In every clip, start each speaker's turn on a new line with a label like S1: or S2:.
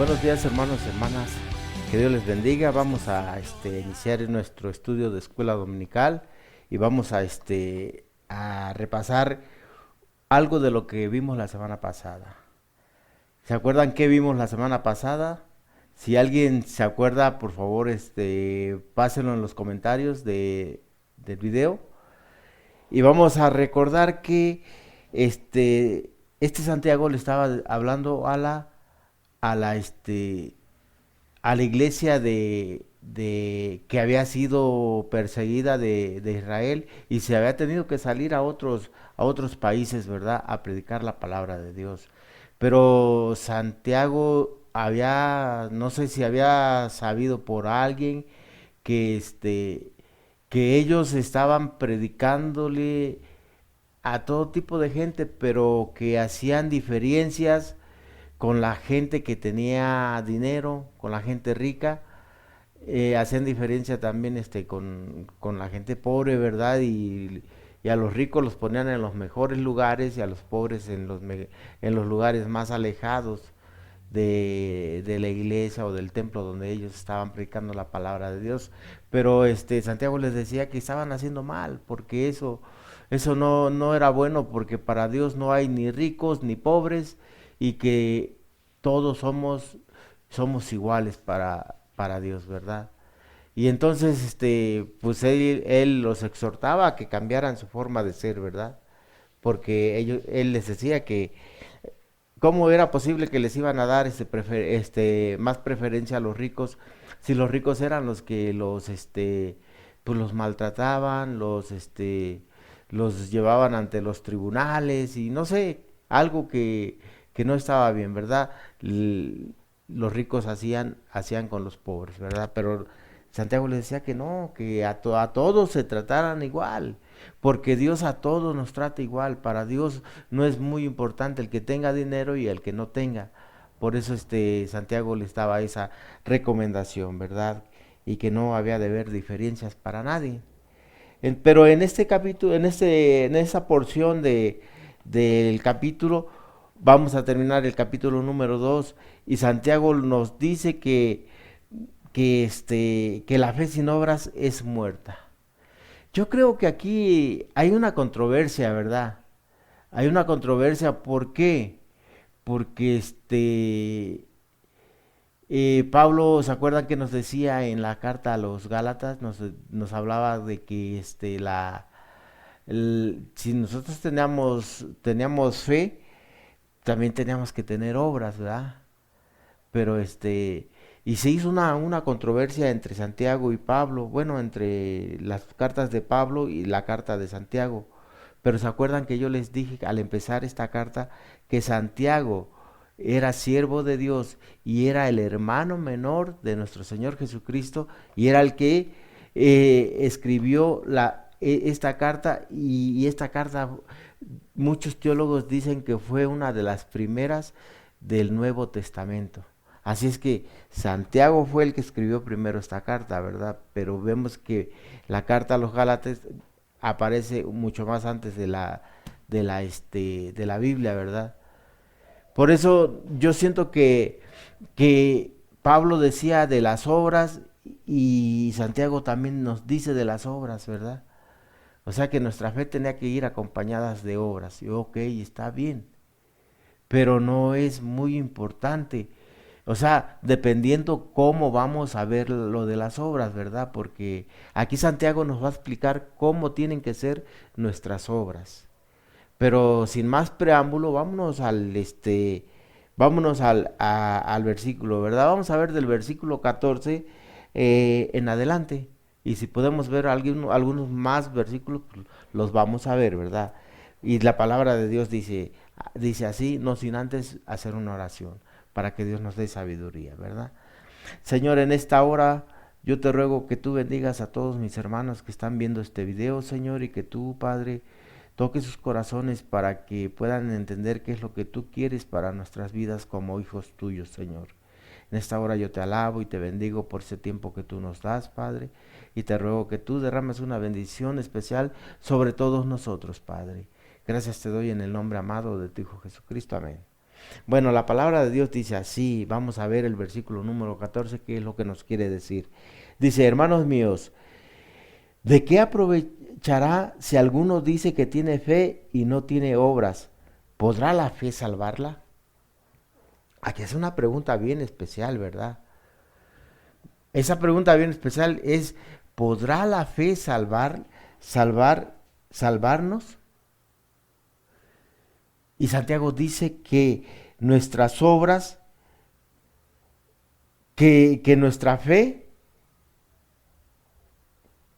S1: Buenos días, hermanos y hermanas, que Dios les bendiga. Vamos a iniciar nuestro estudio de escuela dominical y vamos a repasar algo de lo que vimos la semana pasada. ¿Se acuerdan qué vimos la semana pasada? Si alguien se acuerda, por favor, pásenlo en los comentarios del video. Y vamos a recordar que este Santiago le estaba hablando a la a la iglesia de que había sido perseguida de Israel y se había tenido que salir a otros países, ¿verdad? A predicar la palabra de Dios. Pero Santiago había, no sé si había sabido por alguien que que ellos estaban predicándole a todo tipo de gente, pero que hacían diferencias con la gente que tenía dinero, con la gente rica, hacían diferencia también con la gente pobre, ¿verdad? Y a los ricos los ponían en los mejores lugares y a los pobres en los lugares más alejados de la iglesia o del templo donde ellos estaban predicando la palabra de Dios. Pero Santiago les decía que estaban haciendo mal, porque eso no era bueno, porque para Dios no hay ni ricos ni pobres y que todos somos iguales para Dios, ¿verdad? Y entonces, pues él los exhortaba a que cambiaran su forma de ser, ¿verdad? Porque él les decía que cómo era posible que les iban a dar más preferencia a los ricos si los ricos eran los que pues los maltrataban, los llevaban ante los tribunales y no sé, algo que no estaba bien, ¿verdad? Los ricos hacían con los pobres, ¿verdad? Pero Santiago les decía que no, que a todos se trataran igual, porque Dios a todos nos trata igual. Para Dios no es muy importante el que tenga dinero y el que no tenga. Por eso Santiago le estaba esa recomendación, ¿verdad? Y que no había de haber diferencias para nadie. Pero en este capítulo, en esa porción del capítulo, vamos a terminar el capítulo número 2 y Santiago nos dice que la fe sin obras es muerta. Yo creo que aquí hay una controversia, ¿verdad? Hay una controversia, ¿por qué? Porque Pablo, ¿se acuerdan que nos decía en la carta a los Gálatas? Nos hablaba de que si nosotros teníamos fe, también teníamos que tener obras, ¿verdad? Pero y se hizo una controversia entre Santiago y Pablo, bueno, entre las cartas de Pablo y la carta de Santiago. Pero se acuerdan que yo les dije al empezar esta carta que Santiago era siervo de Dios y era el hermano menor de nuestro Señor Jesucristo y era el que escribió esta carta y esta carta muchos teólogos dicen que fue una de las primeras del Nuevo Testamento. Así es que Santiago fue el que escribió primero esta carta, ¿verdad? Pero vemos que la carta a los Gálatas aparece mucho más antes de la Biblia, ¿verdad? Por eso yo siento que Pablo decía de las obras y Santiago también nos dice de las obras, ¿verdad? O sea que nuestra fe tenía que ir acompañadas de obras. Y ok, está bien, pero no es muy importante. O sea, dependiendo cómo vamos a ver lo de las obras, ¿verdad? Porque aquí Santiago nos va a explicar cómo tienen que ser nuestras obras. Pero sin más preámbulo, vámonos al versículo, ¿verdad? Vamos a ver del versículo 14 en adelante. Y si podemos ver algunos más versículos, pues, los vamos a ver, ¿verdad? Y la palabra de Dios dice así, no sin antes hacer una oración, para que Dios nos dé sabiduría, ¿verdad? Señor, en esta hora yo te ruego que tú bendigas a todos mis hermanos que están viendo este video, Señor, y que tú, Padre, toque sus corazones para que puedan entender qué es lo que tú quieres para nuestras vidas como hijos tuyos, Señor. En esta hora yo te alabo y te bendigo por ese tiempo que tú nos das, Padre, y te ruego que tú derrames una bendición especial sobre todos nosotros, Padre. Gracias te doy en el nombre amado de tu Hijo Jesucristo. Amén. Bueno, la palabra de Dios dice así, vamos a ver el versículo número 14, qué es lo que nos quiere decir. Dice, hermanos míos, ¿de qué aprovechará si alguno dice que tiene fe y no tiene obras? ¿Podrá la fe salvarla? Aquí es una pregunta bien especial, ¿verdad? Esa pregunta bien especial es, ¿podrá la fe salvarnos? Y Santiago dice que nuestras obras, que nuestra fe,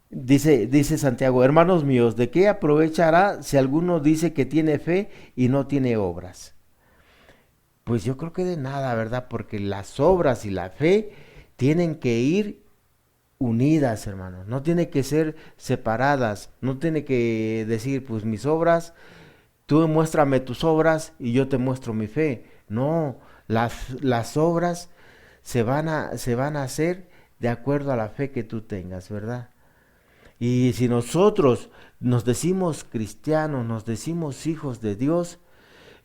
S1: dice Santiago, hermanos míos, ¿de qué aprovechará si alguno dice que tiene fe y no tiene obras? Pues yo creo que de nada, ¿verdad? Porque las obras y la fe tienen que ir unidas, hermanos. No tiene que ser separadas. No tiene que decir, pues mis obras, tú muéstrame tus obras y yo te muestro mi fe. No, las obras se van a hacer de acuerdo a la fe que tú tengas, ¿verdad? Y si nosotros nos decimos cristianos, nos decimos hijos de Dios,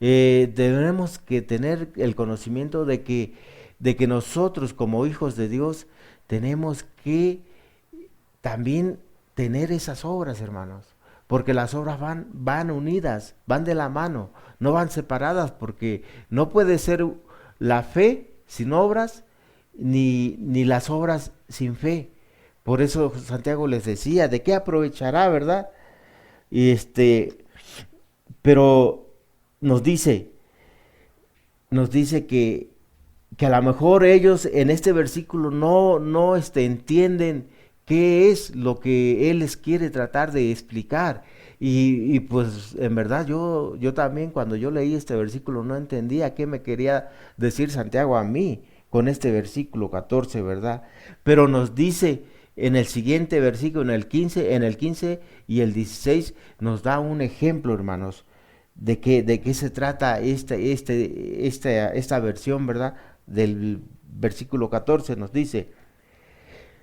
S1: tenemos que tener el conocimiento de que nosotros como hijos de Dios tenemos que también tener esas obras, hermanos. Porque las obras van unidas, van de la mano, no van separadas, porque no puede ser la fe sin obras, ni las obras sin fe. Por eso Santiago les decía, ¿de qué aprovechará, verdad? Y pero nos dice, nos dice que a lo mejor ellos en este versículo no entienden qué es lo que él les quiere tratar de explicar. Y pues en verdad yo también cuando yo leí este versículo no entendía qué me quería decir Santiago a mí con este versículo 14, ¿verdad? Pero nos dice en el siguiente versículo, en el 15 y el 16, nos da un ejemplo, hermanos, de qué se trata esta versión, ¿verdad? Del versículo 14 nos dice,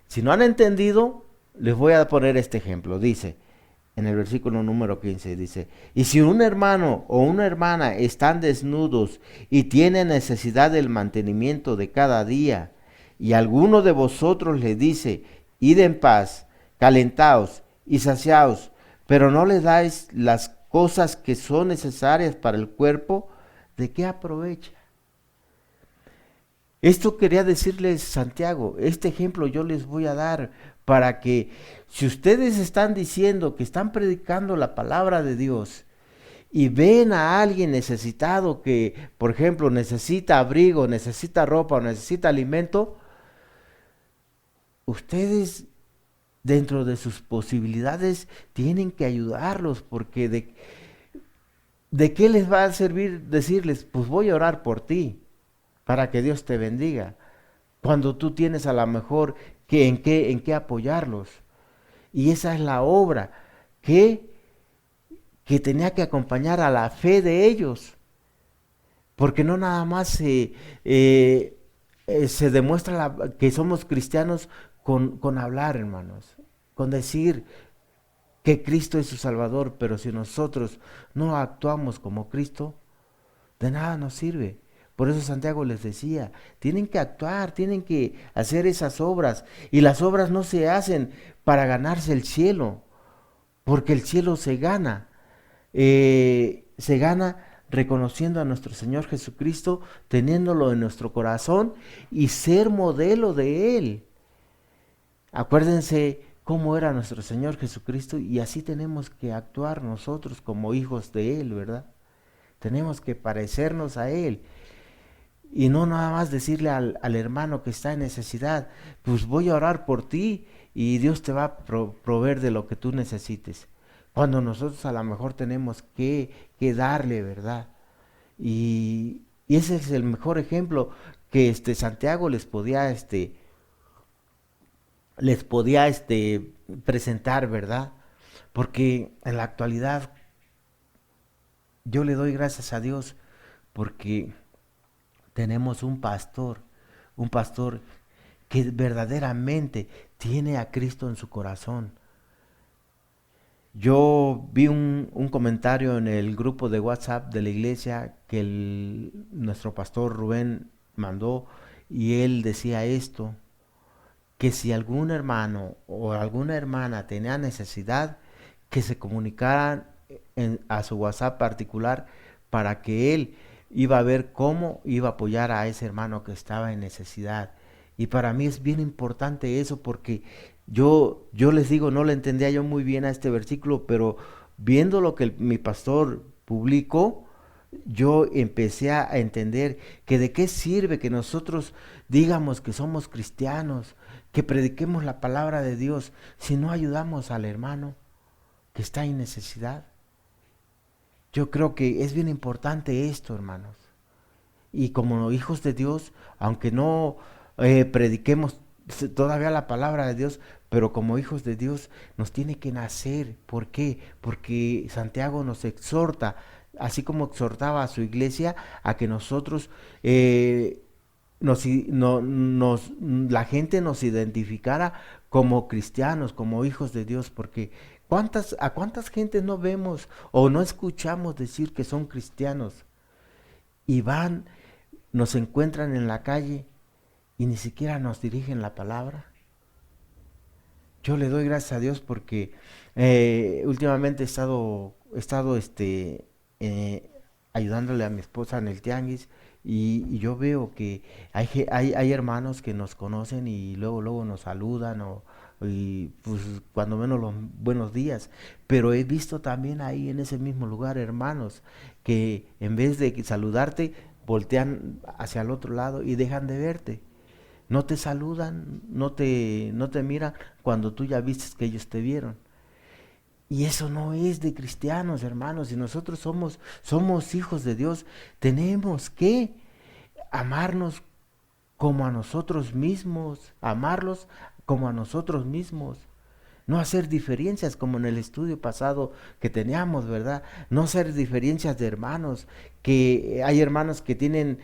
S1: si no han entendido, les voy a poner este ejemplo. Dice, en el versículo número 15, dice, y si un hermano o una hermana están desnudos y tienen necesidad del mantenimiento de cada día, y alguno de vosotros le dice, id en paz, calentaos y saciaos, pero no les dais las cosas que son necesarias para el cuerpo, ¿de qué aprovecha? Esto quería decirles Santiago, este ejemplo yo les voy a dar para que si ustedes están diciendo que están predicando la palabra de Dios y ven a alguien necesitado que, por ejemplo, necesita abrigo, necesita ropa o necesita alimento, ustedes dentro de sus posibilidades tienen que ayudarlos porque ¿de qué les va a servir decirles, pues voy a orar por ti para que Dios te bendiga? Cuando tú tienes a lo mejor en qué apoyarlos. Y esa es la obra que, que tenía que acompañar a la fe de ellos. Porque no nada más se demuestra que somos cristianos con hablar, hermanos. Con decir que Cristo es su Salvador. Pero si nosotros no actuamos como Cristo, de nada nos sirve. Por eso Santiago les decía, tienen que actuar, tienen que hacer esas obras. Y las obras no se hacen para ganarse el cielo, porque el cielo se gana reconociendo a nuestro Señor Jesucristo, teniéndolo en nuestro corazón y ser modelo de Él. Acuérdense cómo era nuestro Señor Jesucristo y así tenemos que actuar nosotros como hijos de Él, ¿verdad? Tenemos que parecernos a Él. Y no nada más decirle al hermano que está en necesidad, pues voy a orar por ti y Dios te va a proveer de lo que tú necesites. Cuando nosotros a lo mejor tenemos que darle, ¿verdad? Y ese es el mejor ejemplo que Santiago les podía presentar, ¿verdad? Porque en la actualidad yo le doy gracias a Dios porque tenemos un pastor que verdaderamente tiene a Cristo en su corazón. Yo vi un comentario en el grupo de WhatsApp de la iglesia que nuestro pastor Rubén mandó, y él decía esto, que si algún hermano o alguna hermana tenía necesidad, que se comunicaran a su WhatsApp particular, para que él iba a ver cómo iba a apoyar a ese hermano que estaba en necesidad. Y para mí es bien importante eso, porque yo les digo, no le entendía yo muy bien a este versículo, pero viendo lo que mi pastor publicó, yo empecé a entender que de qué sirve que nosotros digamos que somos cristianos, que prediquemos la palabra de Dios, si no ayudamos al hermano que está en necesidad. Yo creo que es bien importante esto, hermanos. Y como hijos de Dios, aunque no prediquemos todavía la palabra de Dios, pero como hijos de Dios nos tiene que nacer. ¿Por qué? Porque Santiago nos exhorta, así como exhortaba a su iglesia, a que nosotros la gente nos identificara como cristianos, como hijos de Dios, porque ¿a cuántas gentes no vemos o no escuchamos decir que son cristianos y van, nos encuentran en la calle y ni siquiera nos dirigen la palabra? Yo le doy gracias a Dios porque últimamente he estado eh, ayudándole a mi esposa en el tianguis, y yo veo que hay hermanos que nos conocen y luego nos saludan, y pues cuando menos los buenos días. Pero he visto también ahí en ese mismo lugar hermanos que en vez de saludarte voltean hacia el otro lado y dejan de verte. No te saludan, no te miran cuando tú ya viste que ellos te vieron. Y eso no es de cristianos, hermanos. Si nosotros somos hijos de Dios, tenemos que amarnos como a nosotros mismos, amarlos como a nosotros mismos. No hacer diferencias como en el estudio pasado que teníamos, ¿verdad? No hacer diferencias de hermanos, que hay hermanos que tienen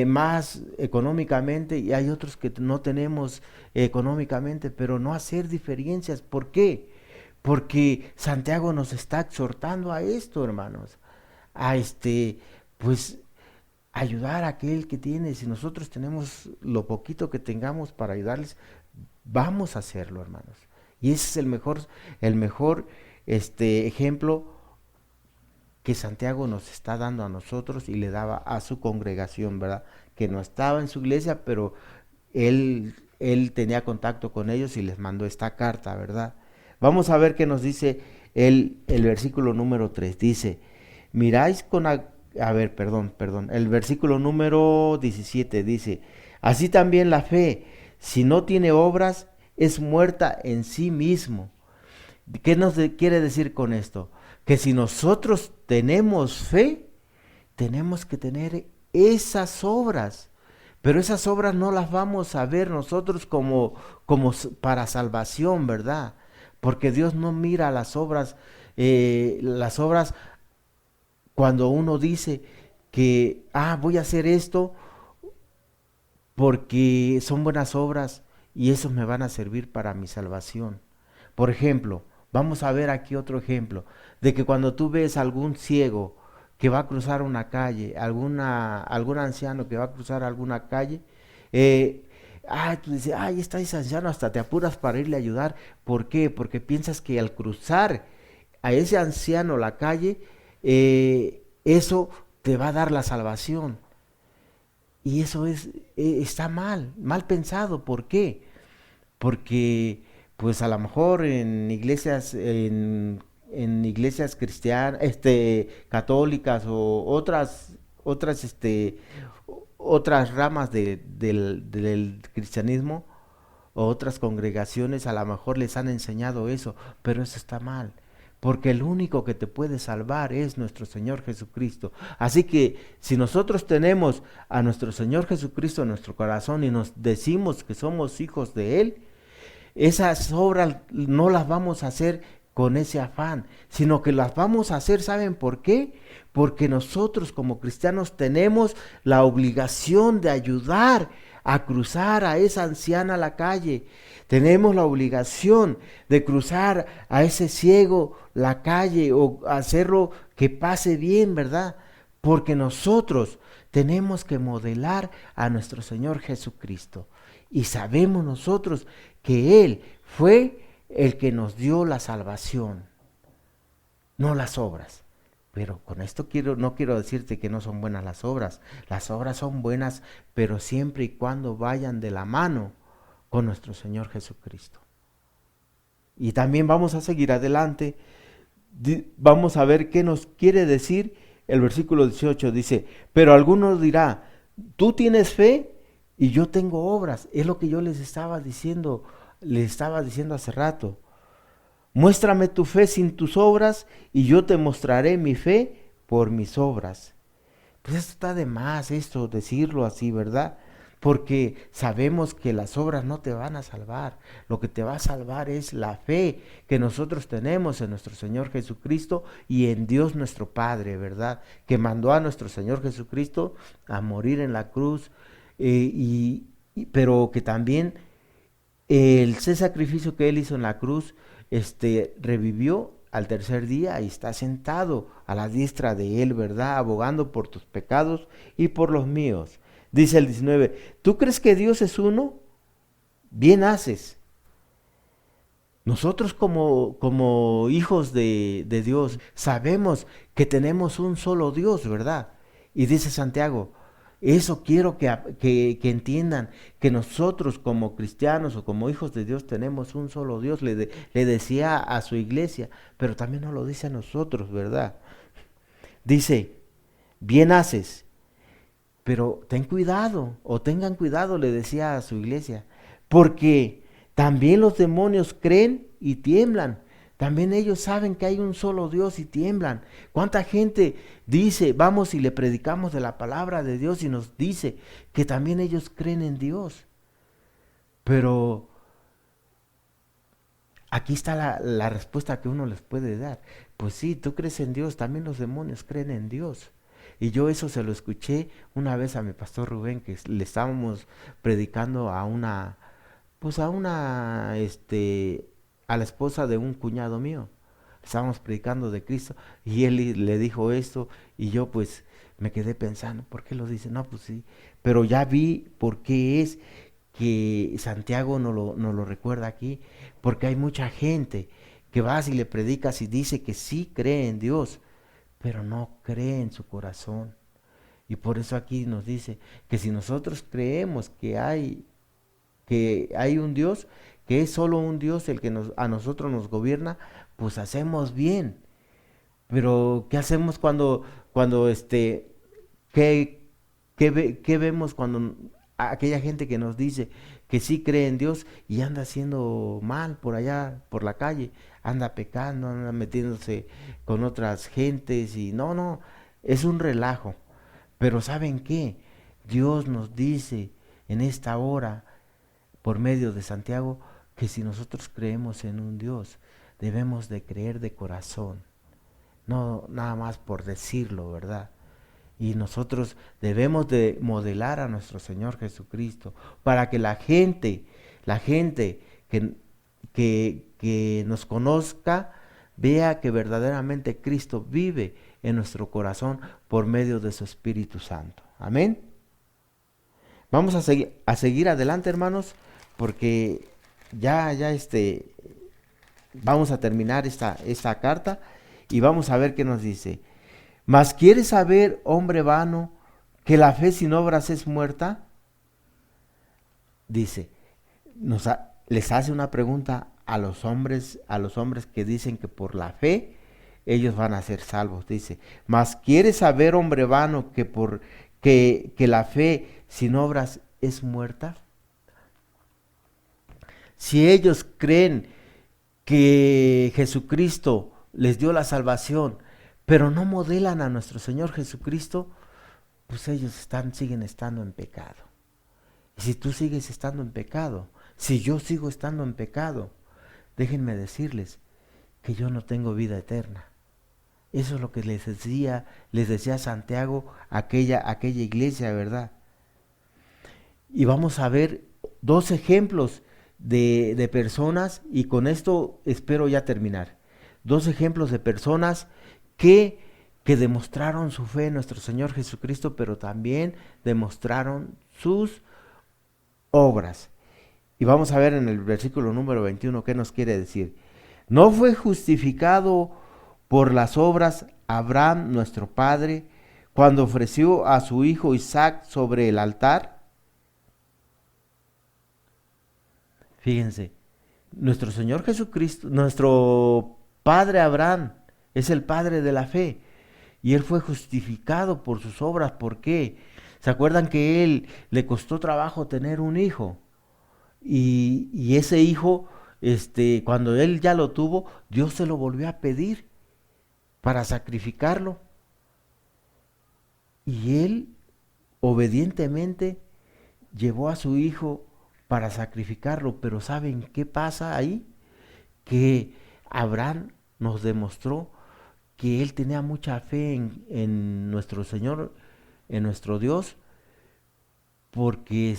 S1: más económicamente y hay otros que no tenemos económicamente, pero no hacer diferencias. ¿Por qué? Porque Santiago nos está exhortando a esto, hermanos, a pues ayudar a aquel que tiene. Si nosotros tenemos lo poquito que tengamos para ayudarles, vamos a hacerlo, hermanos. Y ese es el mejor ejemplo que Santiago nos está dando a nosotros y le daba a su congregación, ¿verdad? Que no estaba en su iglesia, pero él tenía contacto con ellos y les mandó esta carta, ¿verdad? Vamos a ver qué nos dice el versículo número 3. Dice, miráis a ver, perdón, el versículo número 17 dice, así también la fe, si no tiene obras, es muerta en sí mismo. ¿Qué quiere decir con esto? Que si nosotros tenemos fe, tenemos que tener esas obras. Pero esas obras no las vamos a ver nosotros como para salvación, ¿verdad? Porque Dios no mira las obras cuando uno dice que, voy a hacer esto porque son buenas obras y esos me van a servir para mi salvación. Por ejemplo, vamos a ver aquí otro ejemplo, de que cuando tú ves a algún ciego que va a cruzar una calle, algún anciano que va a cruzar alguna calle, eh, tú dices, ahí está ese anciano, hasta te apuras para irle a ayudar. ¿Por qué? Porque piensas que al cruzar a ese anciano la calle, eso te va a dar la salvación. Y eso está mal pensado. ¿Por qué? Porque pues a lo mejor en iglesias cristianas, católicas o otras ramas del cristianismo o otras congregaciones a lo mejor les han enseñado eso, pero eso está mal. Porque el único que te puede salvar es nuestro Señor Jesucristo. Así que si nosotros tenemos a nuestro Señor Jesucristo en nuestro corazón y nos decimos que somos hijos de Él, esas obras no las vamos a hacer con ese afán, sino que las vamos a hacer, ¿saben por qué? Porque nosotros como cristianos tenemos la obligación de ayudar a cruzar a esa anciana a la calle. Tenemos la obligación de cruzar a ese ciego la calle o hacerlo que pase bien, ¿verdad? Porque nosotros tenemos que modelar a nuestro Señor Jesucristo. Y sabemos nosotros que Él fue el que nos dio la salvación, no las obras. Pero con esto no quiero decirte que no son buenas las obras. Las obras son buenas, pero siempre y cuando vayan de la mano con nuestro Señor Jesucristo. Y también vamos a seguir adelante. Vamos a ver qué nos quiere decir el versículo 18. Dice, pero alguno dirá, tú tienes fe y yo tengo obras. Es lo que yo les estaba diciendo hace rato. Muéstrame tu fe sin tus obras y yo te mostraré mi fe por mis obras. Pues esto está de más, esto, decirlo así, ¿verdad? Porque sabemos que las obras no te van a salvar. Lo que te va a salvar es la fe que nosotros tenemos en nuestro Señor Jesucristo y en Dios nuestro Padre, ¿verdad? Que mandó a nuestro Señor Jesucristo a morir en la cruz, pero que también ese sacrificio que Él hizo en la cruz, revivió al tercer día y está sentado a la diestra de Él, ¿verdad? Abogando por tus pecados y por los míos. Dice el 19, ¿tú crees que Dios es uno? Bien haces. Nosotros como hijos de Dios sabemos que tenemos un solo Dios, ¿verdad? Y dice Santiago, eso quiero que entiendan, que nosotros como cristianos o como hijos de Dios tenemos un solo Dios, le decía a su iglesia, pero también nos lo dice a nosotros, ¿verdad? Dice, bien haces, pero ten cuidado, o tengan cuidado, le decía a su iglesia, porque también los demonios creen y tiemblan. También ellos saben que hay un solo Dios y tiemblan. ¿Cuánta gente dice, vamos y le predicamos de la palabra de Dios y nos dice que también ellos creen en Dios? Pero aquí está la respuesta que uno les puede dar. Pues sí, tú crees en Dios, también los demonios creen en Dios. Y yo eso se lo escuché una vez a mi pastor Rubén, que le estábamos predicando a la esposa de un cuñado mío. Estábamos predicando de Cristo y él le dijo esto y yo pues me quedé pensando, ¿por qué lo dice? No, pues sí, pero ya vi por qué es que Santiago no lo recuerda aquí, porque hay mucha gente que vas y le predicas y dice que sí cree en Dios, pero no cree en su corazón. Y por eso aquí nos dice que si nosotros creemos que hay un Dios, que es solo un Dios el que a nosotros nos gobierna, pues hacemos bien. Pero ¿qué hacemos qué, qué vemos cuando aquella gente que nos dice que sí cree en Dios y anda haciendo mal por allá, por la calle, anda pecando, anda metiéndose con otras gentes y no, es un relajo. Pero ¿saben qué? Dios nos dice en esta hora, por medio de Santiago, que si nosotros creemos en un Dios, debemos de creer de corazón, no nada más por decirlo, ¿verdad? Y nosotros debemos de modelar a nuestro Señor Jesucristo para que la gente que nos conozca, vea que verdaderamente Cristo vive en nuestro corazón por medio de su Espíritu Santo. Amén. Vamos a seguir adelante, hermanos, porque ya vamos a terminar esta carta y vamos a ver qué nos dice. Mas ¿quieres saber, hombre vano, que la fe sin obras es muerta? Dice, les hace una pregunta a los hombres que dicen que por la fe ellos van a ser salvos. Dice, mas ¿quieres saber, hombre vano, que la fe sin obras es muerta? Si ellos creen que Jesucristo les dio la salvación, pero no modelan a nuestro Señor Jesucristo, pues ellos siguen estando en pecado. Y si tú sigues estando en pecado, si yo sigo estando en pecado, déjenme decirles que yo no tengo vida eterna. Eso es lo que les decía Santiago a aquella iglesia, ¿verdad? Y vamos a ver dos ejemplos de personas, y con esto espero ya terminar. Dos ejemplos de personas que, que demostraron su fe en nuestro Señor Jesucristo, pero también demostraron sus obras. Y vamos a ver en el versículo número 21 qué nos quiere decir. ¿No fue justificado por las obras Abraham, nuestro padre, cuando ofreció a su hijo Isaac sobre el altar? Fíjense, nuestro Señor Jesucristo, nuestro padre Abraham, es el padre de la fe. Y él fue justificado por sus obras. ¿Por qué? ¿Se acuerdan que él le costó trabajo tener un hijo? Y ese hijo, cuando él ya lo tuvo, Dios se lo volvió a pedir para sacrificarlo. Y él obedientemente llevó a su hijo para sacrificarlo. Pero ¿saben qué pasa ahí? Que Abraham nos demostró que él tenía mucha fe en nuestro Señor, en nuestro Dios, porque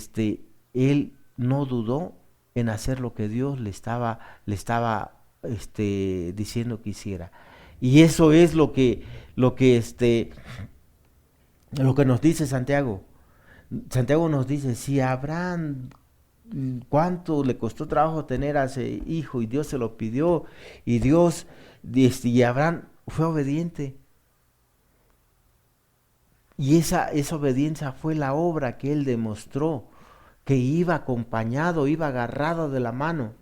S1: él no dudó en hacer lo que Dios le estaba diciendo que hiciera. Y eso es lo que nos dice Santiago. Santiago nos dice, si Abraham cuánto le costó trabajo tener a ese hijo y Dios se lo pidió, y Dios y Abraham fue obediente, y esa obediencia fue la obra que él demostró, que iba acompañado, iba agarrado de la mano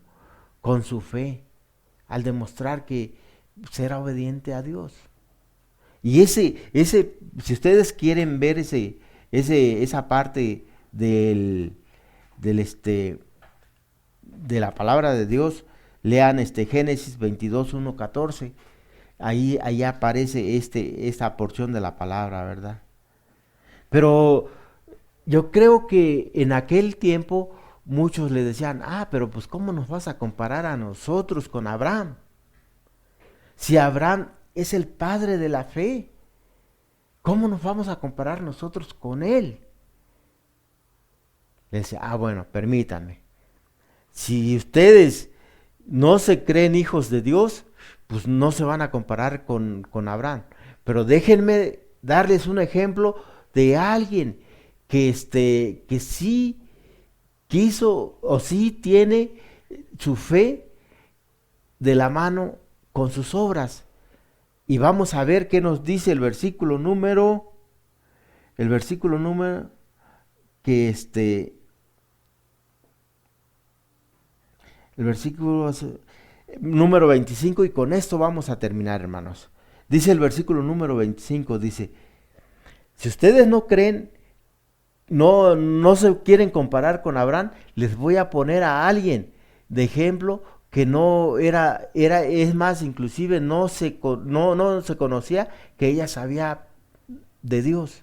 S1: con su fe, al demostrar que será obediente a Dios. Y si ustedes quieren ver esa parte del de la palabra de Dios, lean Génesis 22, 1, 14. Ahí aparece esta porción de la palabra, ¿verdad? Pero yo creo que en aquel tiempo muchos le decían, pero pues ¿cómo nos vas a comparar a nosotros con Abraham? Si Abraham es el padre de la fe, ¿cómo nos vamos a comparar nosotros con él? Le decía, bueno, permítanme. Si ustedes no se creen hijos de Dios, pues no se van a comparar con Abraham. Pero déjenme darles un ejemplo de alguien que sí quiso o sí tiene su fe de la mano con sus obras. Y vamos a ver qué nos dice el versículo número que el versículo número 25, y con esto vamos a terminar, hermanos. Dice el versículo número 25, dice, si ustedes no creen, no se quieren comparar con Abraham, les voy a poner a alguien de ejemplo que no es más, inclusive no se conocía que ella sabía de Dios.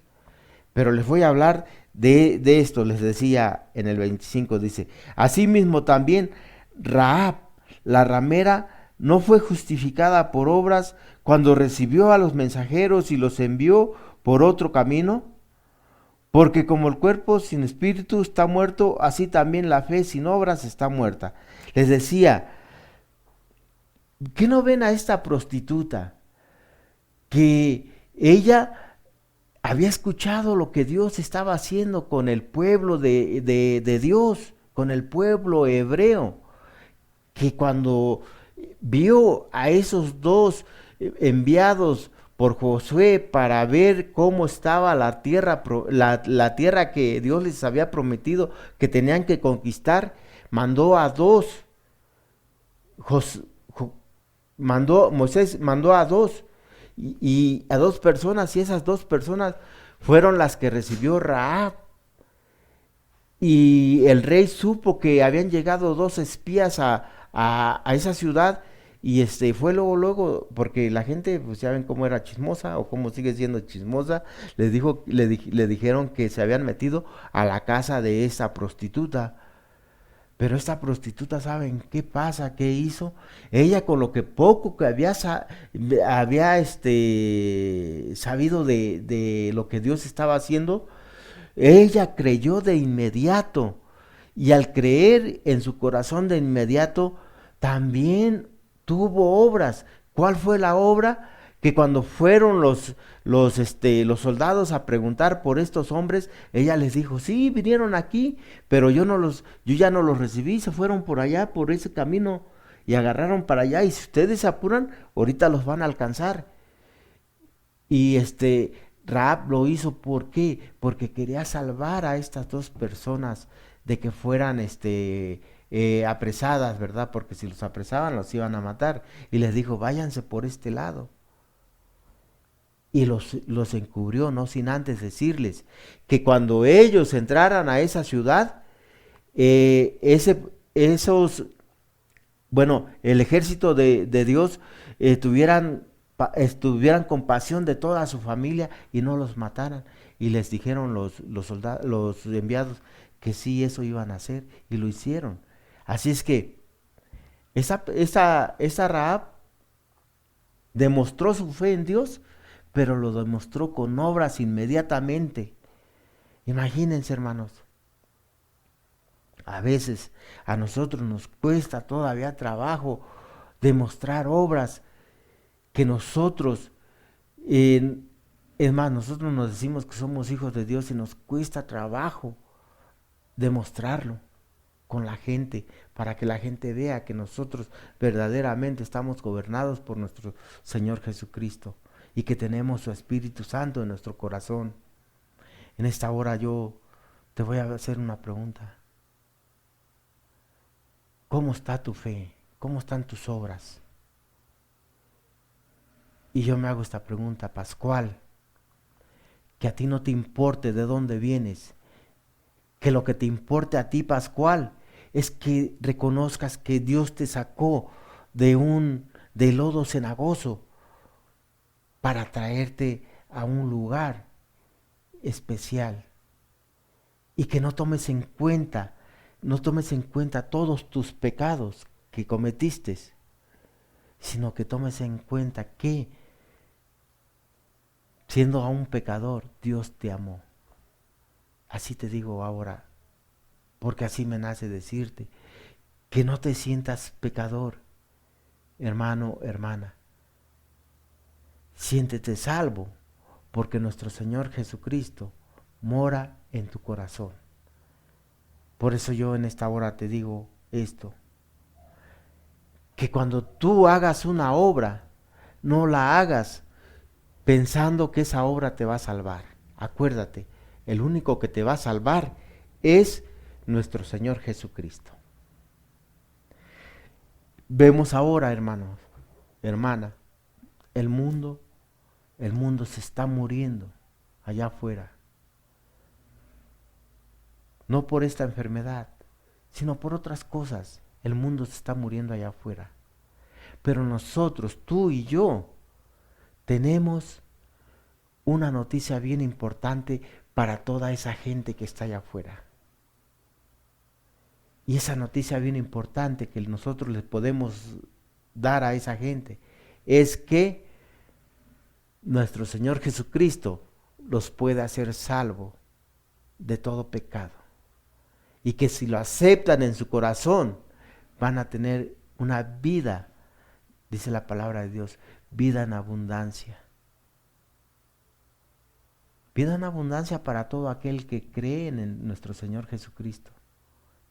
S1: Pero les voy a hablar de esto. Les decía en el 25, dice, asimismo también Rahab, la ramera, no fue justificada por obras cuando recibió a los mensajeros y los envió por otro camino, porque como el cuerpo sin espíritu está muerto, así también la fe sin obras está muerta. Les decía, ¿qué no ven a esta prostituta? Que ella había escuchado lo que Dios estaba haciendo con el pueblo de Dios, con el pueblo hebreo, que cuando vio a esos dos enviados por Josué para ver cómo estaba la tierra, la tierra que Dios les había prometido que tenían que conquistar, mandó a dos, Moisés mandó a dos, y a dos personas, y esas dos personas fueron las que recibió Rahab. Y el rey supo que habían llegado dos espías a esa ciudad, y fue luego, porque la gente, pues ya ven cómo era chismosa, o cómo sigue siendo chismosa, le dijeron que se habían metido a la casa de esa prostituta. Pero esta prostituta, ¿saben qué pasa? ¿Qué hizo? Ella, con lo que poco que había sabido de lo que Dios estaba haciendo, Ella creyó de inmediato, y al creer en su corazón de inmediato, también tuvo obras. ¿Cuál fue la obra? Que cuando fueron los soldados a preguntar por estos hombres, ella les dijo, sí, vinieron aquí, pero yo ya no los recibí, se fueron por allá, por ese camino, y agarraron para allá, y si ustedes se apuran, ahorita los van a alcanzar. Y Rahab lo hizo, ¿por qué? Porque quería salvar a estas dos personas de que fueran apresadas, ¿verdad? Porque si los apresaban los iban a matar. Y les dijo, váyanse por este lado. Y los encubrió, no sin antes decirles que cuando ellos entraran a esa ciudad, esos, bueno, el ejército de Dios estuvieran compasión de toda su familia y no los mataran. Y les dijeron los soldados, los enviados, que sí, eso iban a hacer, y lo hicieron. Así es que esa Rahab demostró su fe en Dios, pero lo demostró con obras inmediatamente. Imagínense, hermanos, a veces a nosotros nos cuesta todavía trabajo demostrar obras que nosotros, es más, nosotros nos decimos que somos hijos de Dios y nos cuesta trabajo demostrarlo con la gente, para que la gente vea que nosotros verdaderamente estamos gobernados por nuestro Señor Jesucristo y que tenemos su Espíritu Santo en nuestro corazón. En esta hora yo te voy a hacer una pregunta. ¿Cómo está tu fe? ¿Cómo están tus obras? Y yo me hago esta pregunta, Pascual, que a ti no te importe de dónde vienes, que lo que te importe a ti, Pascual, es que reconozcas que Dios te sacó de lodo cenagoso para traerte a un lugar especial, y que no tomes en cuenta todos tus pecados que cometiste, sino que tomes en cuenta que siendo aún pecador, Dios te amó. Así te digo ahora, porque así me nace decirte, que no te sientas pecador, hermano, hermana. Siéntete salvo, porque nuestro Señor Jesucristo mora en tu corazón. Por eso yo en esta hora te digo esto, que cuando tú hagas una obra, no la hagas pensando que esa obra te va a salvar. Acuérdate, el único que te va a salvar es nuestro Señor Jesucristo. Vemos ahora, hermanos, hermana, el mundo, el mundo se está muriendo allá afuera. No por esta enfermedad, sino por otras cosas. El mundo se está muriendo allá afuera. Pero nosotros, tú y yo, tenemos una noticia bien importante para toda esa gente que está allá afuera. Y esa noticia bien importante que nosotros les podemos dar a esa gente es que nuestro Señor Jesucristo los puede hacer salvo de todo pecado. Y que si lo aceptan en su corazón, van a tener una vida, dice la palabra de Dios, vida en abundancia. Vida en abundancia para todo aquel que cree en nuestro Señor Jesucristo.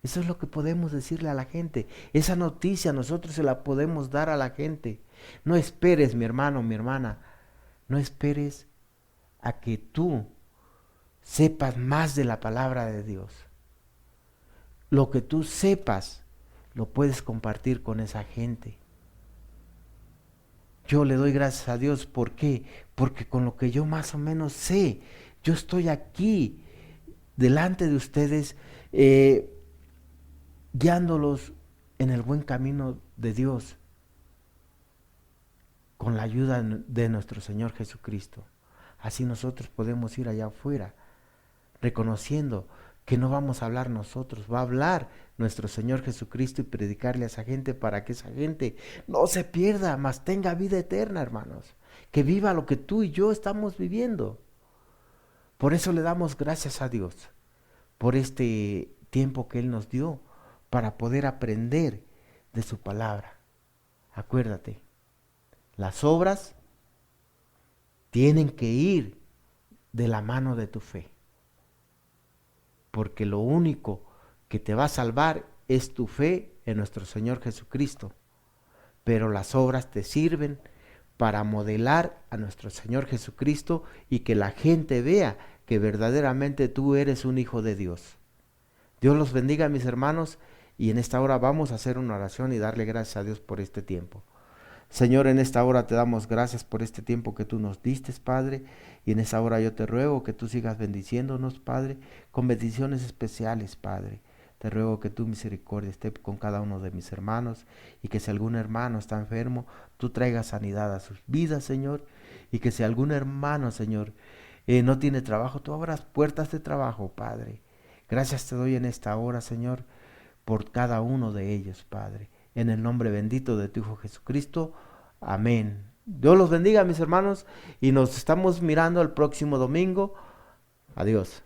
S1: Eso es lo que podemos decirle a la gente. Esa noticia nosotros se la podemos dar a la gente. No esperes, mi hermano, mi hermana, no esperes a que tú sepas más de la palabra de Dios. Lo que tú sepas, lo puedes compartir con esa gente. Yo le doy gracias a Dios, ¿por qué? Porque con lo que yo más o menos sé, yo estoy aquí delante de ustedes, guiándolos en el buen camino de Dios, con la ayuda de nuestro Señor Jesucristo. Así nosotros podemos ir allá afuera, reconociendo que no vamos a hablar nosotros, va a hablar nuestro Señor Jesucristo y predicarle a esa gente para que esa gente no se pierda, mas tenga vida eterna, hermanos. Que viva lo que tú y yo estamos viviendo. Por eso le damos gracias a Dios por este tiempo que Él nos dio para poder aprender de su palabra. Acuérdate, las obras tienen que ir de la mano de tu fe, porque lo único que te va a salvar es tu fe en nuestro Señor Jesucristo, pero las obras te sirven para modelar a nuestro Señor Jesucristo y que la gente vea que verdaderamente tú eres un hijo de Dios. Dios los bendiga, mis hermanos, y en esta hora vamos a hacer una oración y darle gracias a Dios por este tiempo. Señor, en esta hora te damos gracias por este tiempo que tú nos diste, Padre, y en esta hora yo te ruego que tú sigas bendiciéndonos, Padre, con bendiciones especiales, Padre. Te ruego que tu misericordia esté con cada uno de mis hermanos y que si algún hermano está enfermo, tú traigas sanidad a sus vidas, Señor, y que si algún hermano, Señor, no tiene trabajo, tú abras puertas de trabajo, Padre. Gracias te doy en esta hora, Señor, por cada uno de ellos, Padre. En el nombre bendito de tu Hijo Jesucristo. Amén. Dios los bendiga, mis hermanos, y nos estamos mirando el próximo domingo. Adiós.